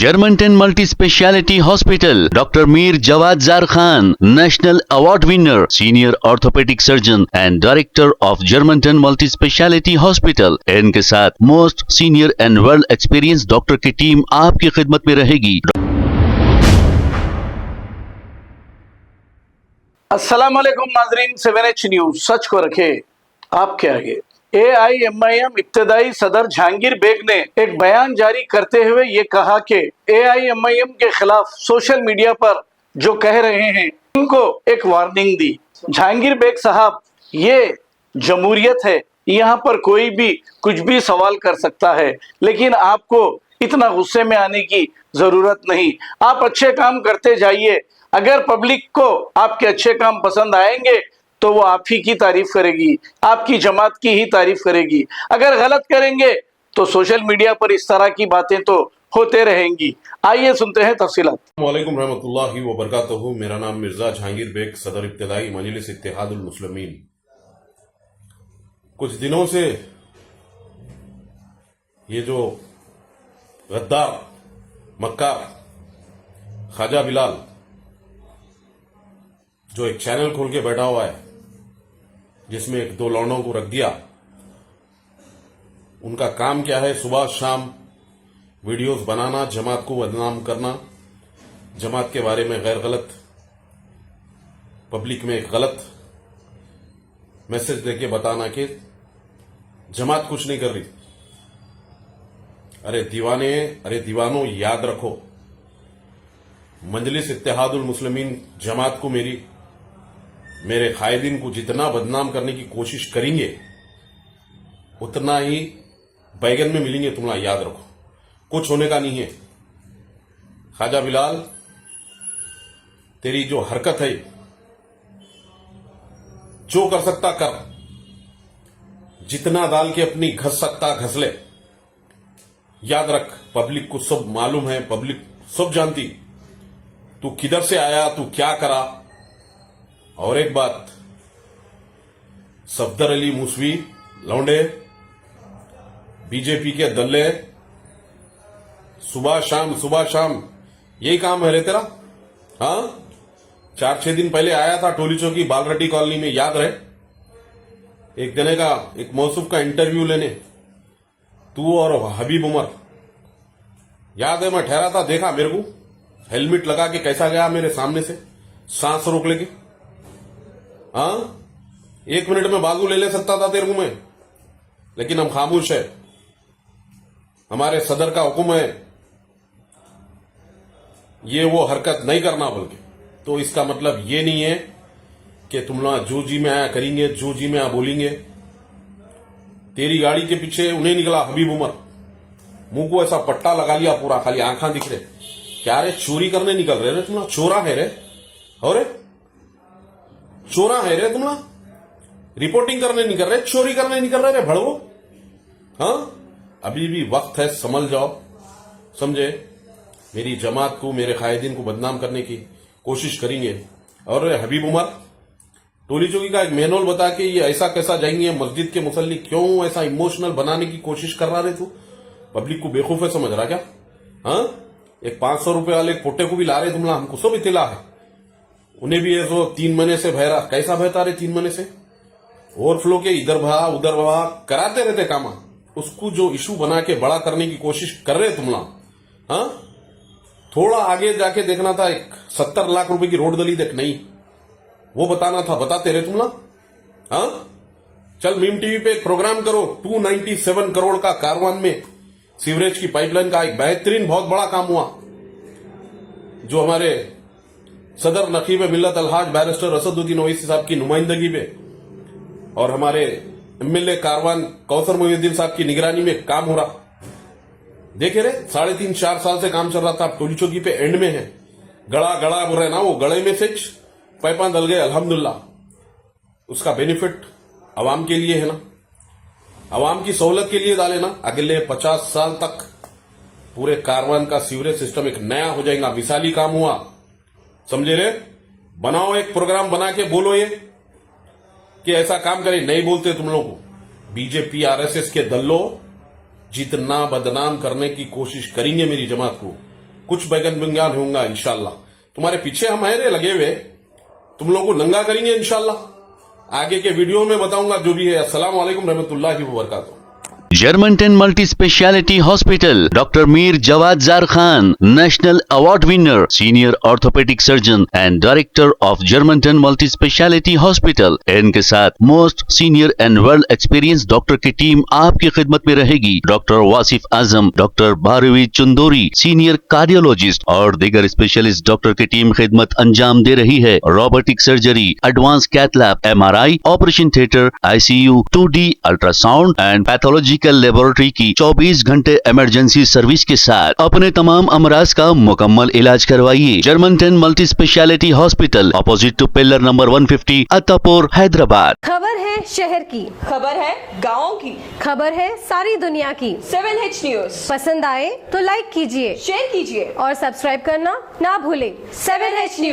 Germantown Multi Speciality Hospital, Dr. Mir Jawad Zar Khan, National Award winner, Senior Orthopedic Surgeon and Director of Germantown Multi Speciality Hospital. इनके साथ most senior and world experience doctor की team आपकी खिदमत में रहेगी। अस्सलाम वालेकुम नाजरीन, 7H न्यूज सच को रखे आपके आगे। AIMIM इब्तदाई सदर जहांगीर बेग ने एक बयान जारी करते हुए ये कहा कि AIMIM के खिलाफ सोशल मीडिया पर जो कह रहे हैं उनको एक वार्निंग दी। जहांगीर बेग साहब, ये जमहूरियत है, यहाँ पर कोई भी कुछ भी सवाल कर सकता है, लेकिन आपको इतना गुस्से में आने की जरूरत नहीं। आप अच्छे काम करते जाइए। अगर पब्लिक को आपके अच्छे काम पसंद आएंगे तो वो आप ही की तारीफ करेगी, आपकी जमात की ही तारीफ करेगी। अगर गलत करेंगे तो सोशल मीडिया पर इस तरह की बातें तो होते रहेंगी। आइए सुनते हैं तफसीलात। वालेकुम रहमतुल्लाहि व बरकातहू। मेरा नाम मिर्जा जहांगीर बेग, सदर इब्तिदाई मजलिस इत्तेहादुल मुस्लिमीन। कुछ दिनों से ये जो गद्दार मक्कार ख्वाजा बिलाल जो एक चैनल खोल के बैठा हुआ है, जिसमें एक दो लौंडों को रख दिया, उनका काम क्या है? सुबह शाम वीडियोस बनाना, जमात को बदनाम करना, जमात के बारे में गैर गलत पब्लिक में एक गलत मैसेज देके बताना कि जमात कुछ नहीं कर रही। अरे दीवाने, अरे दीवानों, याद रखो, मजलिस इत्तेहादुल मुस्लिमीन जमात को मेरे कायदीन को जितना बदनाम करने की कोशिश करेंगे उतना ही बैगन में मिलेंगे। तुम लोग याद रखो, कुछ होने का नहीं है। ख्वाजा बिलाल, तेरी जो हरकत है, जो कर सकता कर, जितना डाल के अपनी घस सकता घस ले। याद रख, पब्लिक को सब मालूम है, पब्लिक सब जानती तू किधर से आया, तू क्या करा। और एक बात, सफदर अली मूसवी लौंडे, बीजेपी के दल्ले, सुबह शाम यही काम है रे तेरा। हाँ, 4-6 दिन पहले आया था टोली चौकी बालरड्डी कॉलोनी में, याद रहे? एक जने का, एक मौसूफ का इंटरव्यू लेने, तू और हबीब उमर, याद है? मैं ठहरा था, देखा मेरे को हेलमेट लगा के कैसा गया मेरे सामने से, सांस रोक लेके। हाँ, 1 मिनट में बाजू ले सकता था तेरे को मैं, लेकिन हम खामोश है। हमारे सदर का हुक्म है ये वो हरकत नहीं करना, बल्कि तो इसका मतलब ये नहीं है कि तुम लोग जो जी में आया करेंगे, जो जी में आया बोलेंगे। तेरी गाड़ी के पीछे उन्हें निकला हबीब उमर, मुंह को ऐसा पट्टा लगा लिया पूरा, खाली आंखा दिख रहे। क्या रे, चोरी करने निकल रहे रे तुम लोग? चोरा है रे, और चोरा है रे तुम लोग? रिपोर्टिंग करने निकल रहे, चोरी करने निकल रहे रे भड़वो। हाँ, अभी भी वक्त है, समझ जाओ, समझे? मेरी जमात को, मेरे कायदीन को बदनाम करने की कोशिश करेंगे। और हबीब उमर, टोली चौकी का एक मैनुअल बता के ये ऐसा कैसा जाएंगे मस्जिद के मुसल्ली, क्यों ऐसा इमोशनल बनाने की कोशिश कर रहा रे तू? पब्लिक को बेवकूफ है समझ रहा क्या? हाँ, एक 500 रुपए वाले पोटे को भी ला रहे तुम लोग, हमको सब इतला है। उन्हें भी ऐसा 3 महीने से बह रहा, कैसा बहता रहे 3 महीने से? ओवरफ्लो के इधर बहा उधर बहा कराते रहते काम। उसको जो इशू बना के बड़ा करने की कोशिश कर रहे तुम लोग। हाँ, थोड़ा आगे जाके देखना था, एक 70 लाख रुपए की रोड दली देख, नहीं वो बताना था, बताते रहे तुम लोग। हाँ, चल मीम टीवी पे एक प्रोग्राम करो, 297 करोड़ का कारवान में सीवरेज की पाइपलाइन का एक बेहतरीन बहुत बड़ा काम हुआ, जो हमारे सदर नकीब मिल्लत अलहाज बैरिस्टर असदुद्दीन ओवैसी साहब की नुमाइंदगी में और हमारे एमएलए कारवान कौसर मोहिउद्दीन साहब की निगरानी में काम हो रहा। देखे रे, 3.5-4 साल से काम चल रहा था, टोली चौकी पे एंड में है। गड़ा बोल रहे ना, वो गड़े में से पैपा दल गए, अल्हम्दुलिल्लाह। उसका बेनिफिट अवाम के लिए है ना, अवाम की सहूलत के लिए डाले ना। अगले 50 साल तक पूरे कारवान का सीवरेज सिस्टम एक नया हो जाएगा, मिसाली काम हुआ, समझे रे? बनाओ एक प्रोग्राम बना के बोलो ये कि ऐसा काम करे, नहीं बोलते तुम लोगों को। बीजेपी आरएसएस के दल्लो जितना बदनाम करने की कोशिश करेंगे मेरी जमात को, कुछ बैगन बंगाल होगा इंशाल्लाह। तुम्हारे पीछे हमारे लगे हुए, तुम लोगों को नंगा करेंगे इंशाल्लाह। आगे के वीडियो में बताऊंगा जो भी है। अस्सलाम वालेकुम रहमतुल्लाहि व बरकातुहू। Germantown Multi Speciality Hospital, Dr. Mir Jawad Zar Khan, National Award winner, Senior Orthopedic Surgeon and Director of Germantown Multi Speciality Hospital। इनके साथ most senior and world experience doctor की टीम आपकी खिदमत में रहेगी। Doctor Wasif Azam, doctor Bharvi Chandori, senior cardiologist और दीगर specialist doctor की टीम खिदमत अंजाम दे रही है। Robotic surgery, advance cath lab, MRI, operation theatre, ICU, 2D ultrasound and pathology laboratory की 24 घंटे इमरजेंसी सर्विस के साथ अपने तमाम अमराज का मुकम्मल इलाज करवाइए। Germanten multi speciality hospital, opposite to pillar number 150, Attapur, Hyderabad. खबर है शहर की, खबर है गाँव की, खबर है सारी दुनिया की। 7H न्यूज पसंद आए तो लाइक कीजिए, शेयर कीजिए और सब्सक्राइब करना ना भूलें। 7H news.